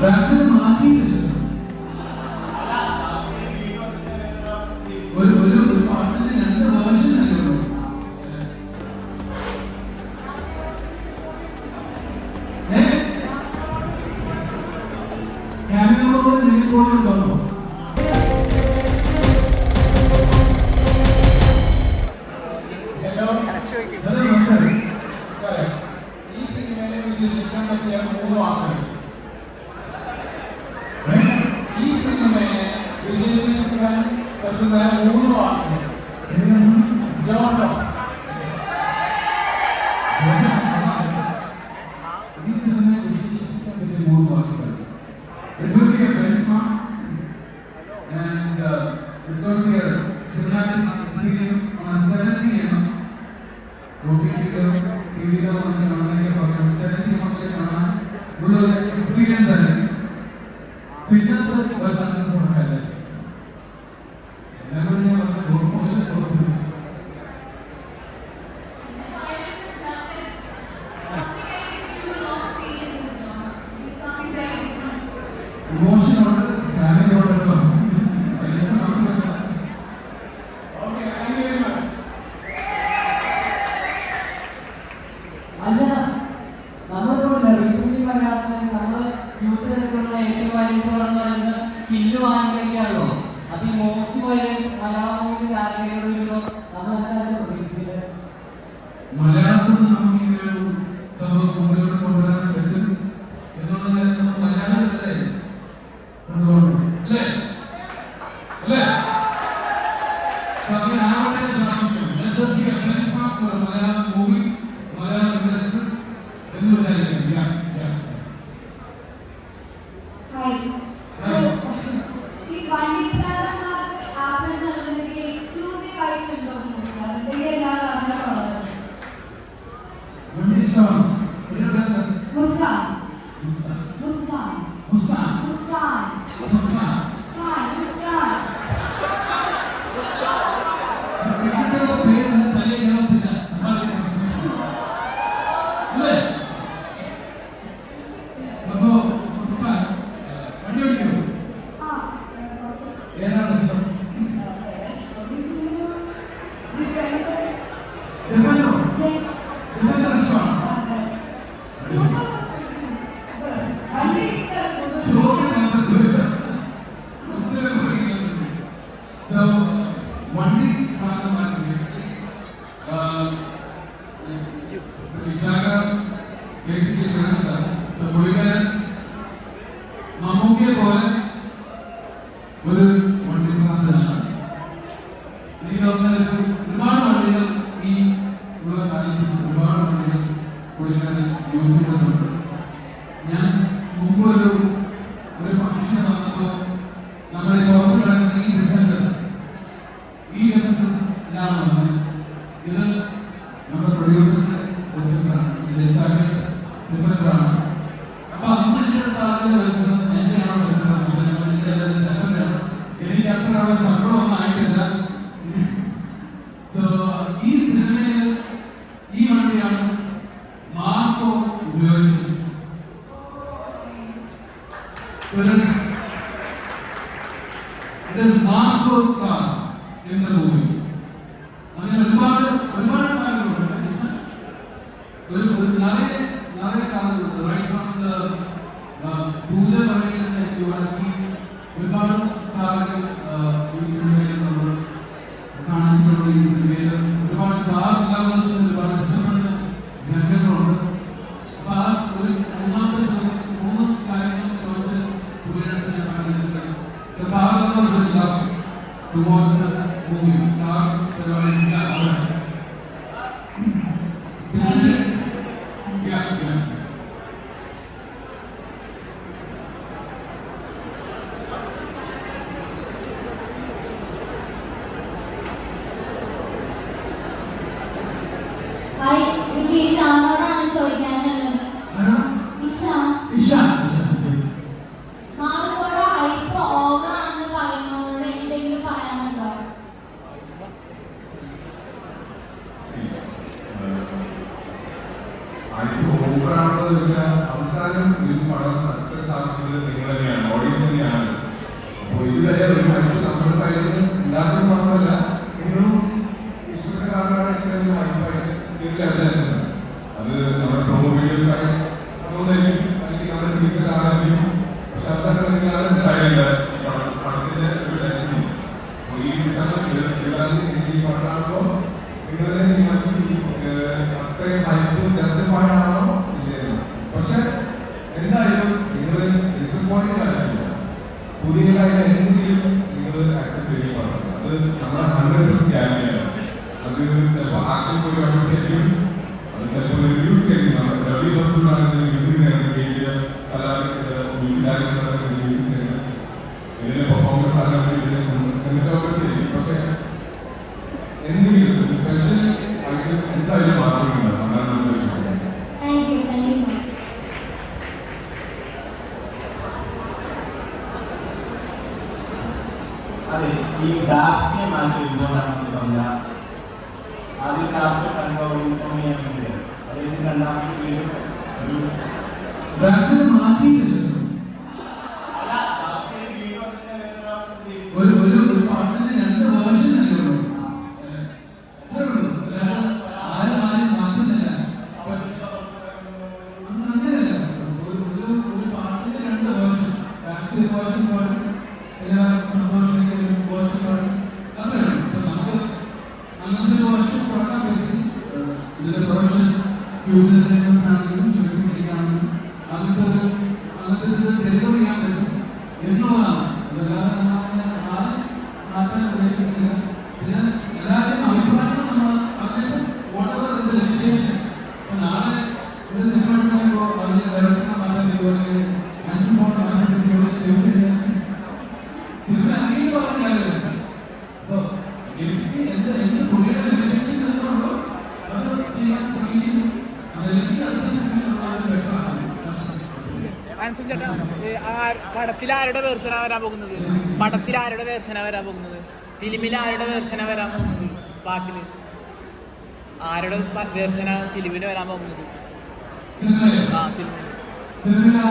ഡാൻസിന് മാറ്റിയിട്ടില്ല. ഒരു പാട്ടിന് 2 വേർഷൻ അല്ലേ ഉള്ളൂ. ക്യാമറയോട് നിൽക്കുന്നുണ്ടോ? ഈ സിനിമയിലെ വിശേഷിക്കാൻ പറ്റിയ 3 വാക്കുകൾ. ഈ സിനിമയെ വിശേഷിപ്പിക്കാൻ പറ്റുന്ന 3 വാക്കുകൾ. ജോസഫ്. ഈ സിനിമയെ വിശേഷിപ്പിക്കാൻ പറ്റിയ 3 വാക്കുകൾ. It will be a benchmark and it's going to be a cinematic experience on a 70mm OTT-യിലോ ടിവിയിലോ ഒക്കെ കാണാനൊക്കെ പറയാം. 70mm കാണാൻ ഉള്ള എക്സ്പീരിയൻസ് ആണ്. പിന്നത്തെ വരുന്ന കൊടുക്കല്ലേ എല്ലാവരും ഞാൻ പറഞ്ഞ മോശം കൊടുക്കുന്നത് ഇമോഷനോട് ഫാമിലിയോടൊക്കെ കില്ലുവാനൊക്കെയാണല്ലോ. അത് ഈ മോസ്റ്റ് വയലന്റ് മലയാളം മലയാളത്തിൽ നമുക്ക് ഈ ഒരു സംഭവം മുമ്പിലോട്ട് കൊണ്ടുവരാൻ പറ്റും എന്നുള്ളത് നമ്മൾ മലയാളത്തിലല്ലേ കൊണ്ടുപോകണം അല്ലേ അല്ലേ? മലയാളം മൂവി മലയാളം ഇൻഡസ്ട്രി എന്ന് വിചാരിക്കാം. മമ്മൂക്കിയെ പോലെ ഒരു വണ്ടി ഭ്രാന്തനാണ്. എനിക്ക് തോന്നുന്നത് ഒരുപാട് വണ്ടികൾ ഈ ഉള്ള കാലത്ത് ഒരുപാട് വണ്ടികൾ പുള്ളിക്കാരൻ യൂസ് ചെയ്യുന്നുണ്ട്. ഞാൻ മുമ്പ് ഒരു ഫംഗ്ഷൻ വന്നപ്പോൾ നമ്മുടെ പുറത്ത് കിടക്കുന്ന ഈ ഡിഫൻഡർ ഞാൻ വന്നത് ഇത് നമ്മുടെ പ്രൊഡ്യൂസറിന്റെ ഡിഫൻഡറാണ്, ഡിഫൻഡറാണ്. അപ്പൊ അന്ന് എന്റെ താല്പര്യം വെച്ചത് എന്നെയാണോ എനിക്ക് അത്ര ശമ്പളമൊന്നും ആയിട്ടില്ല. സോ ഈ സിനിമയിൽ ഈ വണ്ടിയാണ് മാർക്കോ ഉപയോഗിക്കുന്നത്. It is Marco's car in the movie. അങ്ങനെ ഒരുപാട് കാര്യങ്ങളുണ്ട്. നിറയെ കാര്യങ്ങളുണ്ട്. റൈറ്റ് ഫ്രം പൂജ പറയുന്നത് ഒരുപാട് കാര്യങ്ങൾ ഈ സിനിമയിൽ നമ്മൾ കാണിച്ചിട്ടുണ്ട്. ഈ സിനിമയിൽ ഒരുപാട് കാർ ലവേഴ്സ് ഒരുപാട് ഇഷ്ടപ്പെടുന്ന രംഗങ്ങളുണ്ട്. അപ്പൊ ആ ഒരു 3 കാര്യങ്ങൾ ചോദിച്ച് പുള്ളിയുടെ കാണിച്ചിട്ട് the car lovers will love to watch this movie. Car മാർക്കോടെ ഹൈപ്പ് ഓവർ ആണെന്ന് പറയുന്നവരോട് എന്തെങ്കിലും പറയാനുണ്ടോ? ഹൈപ്പ് ജസ്റ്റിഫൈഡ് ആണോ ഇല്ലയോ? പക്ഷെ എന്തായാലും നിങ്ങൾ ഡിസപ്പോയിന്റഡ് ആയിട്ടില്ല. പുതിയതായിട്ട് എന്തെങ്കിലും നിങ്ങൾ ആക്സെപ്റ്റ് ചെയ്യാൻ പാടില്ല. അത് നമ്മുടെ 100% ഗ്യാരണ്ടിയാണ്. അത് ചിലപ്പോൾ ആക്ഷൻ കൂടി ആയിരിക്കും, അത് ചിലപ്പോൾ റിവ്യൂസ് ചെയ്യുന്നതാണ്. രവി ബസ്സുകളാണ് മ്യൂസിക് ചെയ്യുന്നത്, മ്യൂസിക് ഡയറക്ടർ മ്യൂസിക് ചെയ്യുന്നത്, ഇതിന്റെ പെർഫോമൻസ് ആണെങ്കിൽ ഇതിന്റെ സിനിമോഗ്രാഫി ആയിരിക്കും. പക്ഷെ എന്തെങ്കിലും സ്പെഷ്യൽ ആയിട്ട് എന്തായാലും മാറ്റമില്ല. അതാണ് നമ്മൾ വിശ്വസിക്കുന്നത്. അതെ, ഈ ഡാപ്സിനെ മാറ്റി എന്തുകൊണ്ടാണെന്ന് പറഞ്ഞാൽ ആദ്യം ഡാപ്സ് കണ്ടുപിടിക്കാൻ അതായത് രണ്ടാമത്തെ വീട് ഒരു പാട്ടിന് 2 വേർഷൻ അല്ലേ ഉള്ളൂ. ആരും മാറ്റുന്നില്ല. അങ്ങനെയല്ല, ഒരു പാട്ടിന് 2 വേർഷൻ, ഡാൻസ് വേർഷൻ പാടും, എല്ലാ സന്തോഷത്തിലേക്ക് ഒരു വേർഷൻ പാടും, അങ്ങനെയാണ്. അപ്പൊ നമുക്ക് അങ്ങനത്തെ ഒരു വേർഷൻ പാടാൻ വെച്ച് ഇതിന്റെ പ്രൊഡക്ഷൻ ഫ്യൂച്ചർ ആണെങ്കിലും ഷെഫിക്കാണെങ്കിലും അങ്ങനത്തെ ഇത് ഡെലിവർ ചെയ്യാൻ പറ്റും എന്നുള്ളതാണ്. അതല്ലാതെ നമ്മൾ മാറ്റാൻ ഉദ്ദേശിക്കുന്നില്ല. പിന്നെ എല്ലാവരുടെയും അഭിപ്രായങ്ങൾ നമ്മൾ അതിന് whatever is the limitation. ഇപ്പൊ നാളെ ഒരു സിനിമ എടുക്കുമ്പോൾ അതിന് ഡയറക്ടറിനെ മാറ്റാൻ പറ്റുമോ, അല്ലെങ്കിൽ മാക്സിമം മാറ്റാൻ പറ്റുമോ ചോദിച്ചാൽ സിനിമ അങ്ങനെ പറഞ്ഞ കാര്യമില്ല. അപ്പൊ എന്ത് പുള്ളിയുടെ ലിമിറ്റേഷൻ എന്തുകൊണ്ടോ അത് ചെയ്യാൻ കഴിയും. അതല്ലെങ്കിൽ അടുത്ത സിനിമയിൽ ബെറ്റർ ആണ്. പടത്തിൽ ആരുടെ വേർഷനാ വരാൻ പോകുന്നത്? പടത്തിൽ ആരുടെ വേർഷനാ വരാൻ പോകുന്നത്? ഫിലിമിൽ ആരുടെ വേർഷനാ വരാൻ പോകുന്നത്? പാട്ടില് ആരുടെ വേർഷനാ ഫിലിമിന് വരാൻ പോകുന്നത്? ആ സിനിമ ആ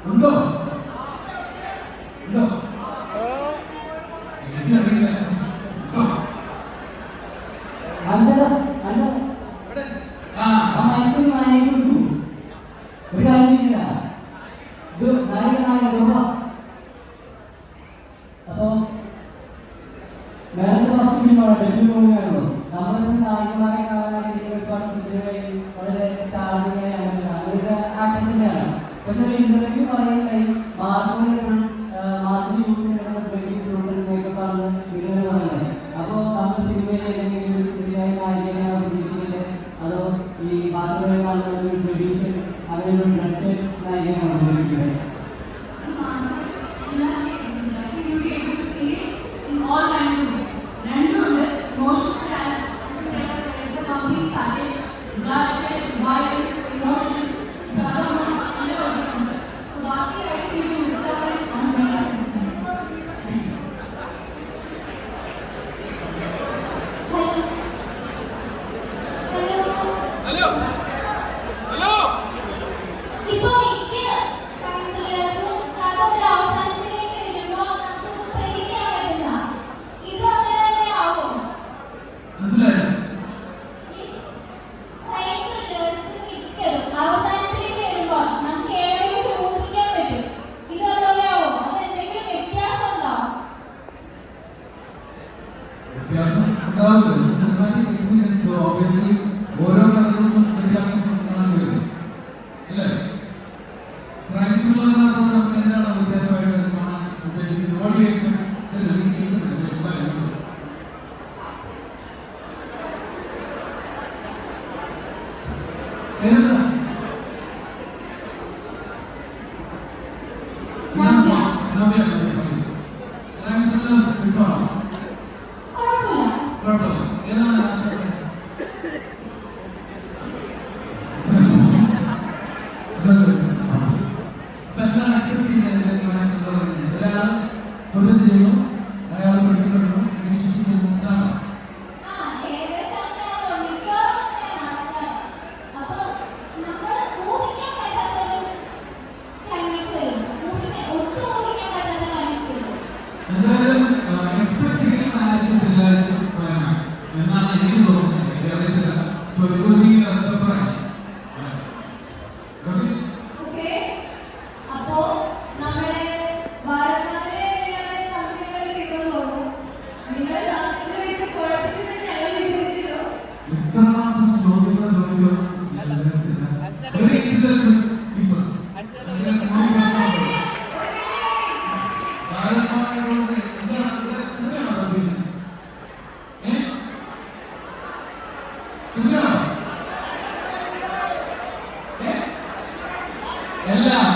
ഉണ്ടോ? ഉണ്ടോ? എനിക്കറിയില്ല. അപ്പൊ ഫസ്റ്റ് ഫിലിമാണ്, ഡെബ്യൂ മൂവിയാണല്ലോ. നമ്മളിപ്പോൾ നായികമാരെ കാണാനായിട്ട് ഒരുപാട് സിനിമകളിൽ വളരെ ചാടുകയെ അങ്ങനെയൊക്കെ ആക്ടേഴ്സിൻ്റെയാണ്. പക്ഷെ ഇന്റർവ്യൂ പറയുകയുണ്ടായി മാർഗം യൂസ് ചെയ്യുന്ന മേക്കപ്പാണെന്ന് ഇതുവരെ പറയുന്നത്. അപ്പോൾ നമ്മൾ സിനിമയിൽ ഏതെങ്കിലും ഒരു സിനിമയായി നായികനാണ് പ്രതീക്ഷിക്കുന്നത്, അതോ ഈ മാർഗം പ്രതീക്ഷൻ അതിനൊരു ഡ്രഡ് നായികനാണ് പ്രതീക്ഷിക്കുന്നത്? All kinds of ways. Emotional as it's a complete package. Bloodshed, violence, emotions, brotherhood, and everything. So Baki, I think you can discover it on Mega. Hello hello ഇപ്പോ എനിക്ക് കൺട്രോളേഴ്സും കഥ ഒരു അവസാനത്തിലേക്ക് വരുമ്പോൾ നമുക്ക് പ്രേരിക്കാൻ പറ്റുന്ന ഇത് അങ്ങനെ തന്നെ ആവും. അവസാനത്തിലേക്ക് വരുമ്പോൾ നമുക്ക് ഏകദേശം ഊഹിക്കാൻ പറ്റും. ഇത് അതുപോലെ ആവും. അത് എന്തെങ്കിലും വ്യത്യാസം ഉണ്ടോ? വ്യത്യാസം ഉണ്ടാവില്ല. സിനിമാറ്റിക് എക്സ്പീരിയൻസ് ഓബ്വിയസ്ലി ഓരോ കഥകൾക്കും വ്യത്യാസം കാണാൻ വരും അല്ലേ? ക്രൈം ത്രില്ലറിനകത്ത് നമുക്ക് എന്താണ് വ്യത്യാസമായിട്ട് കാണാൻ ഉദ്ദേശിക്കുന്നത്? ഓഡിയൻസ് ഏതാ ക്രൈം ത്രില്ലേഴ്സ് ഇഷ്ടമാണോ? കുഴപ്പമില്ല. കുഴപ്പമില്ല. ഏതാണ് എല്ലാം അക്സെപ്റ്റ് ചെയ്യുന്നത്? ഒരാൾ കുറ്റം ചെയ്യുന്നു, അയാൾ പഠിക്കപ്പെടുന്നു, ശിക്ഷിക്കുന്നു, അതാണ്. ഏകദേശം അങ്ങനെയാണല്ലോ. മിക്കവാറും അങ്ങനെയാണ്. അപ്പൊ തുല്യാണോ? എല്ലാം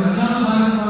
എന്താണ് സാധനം?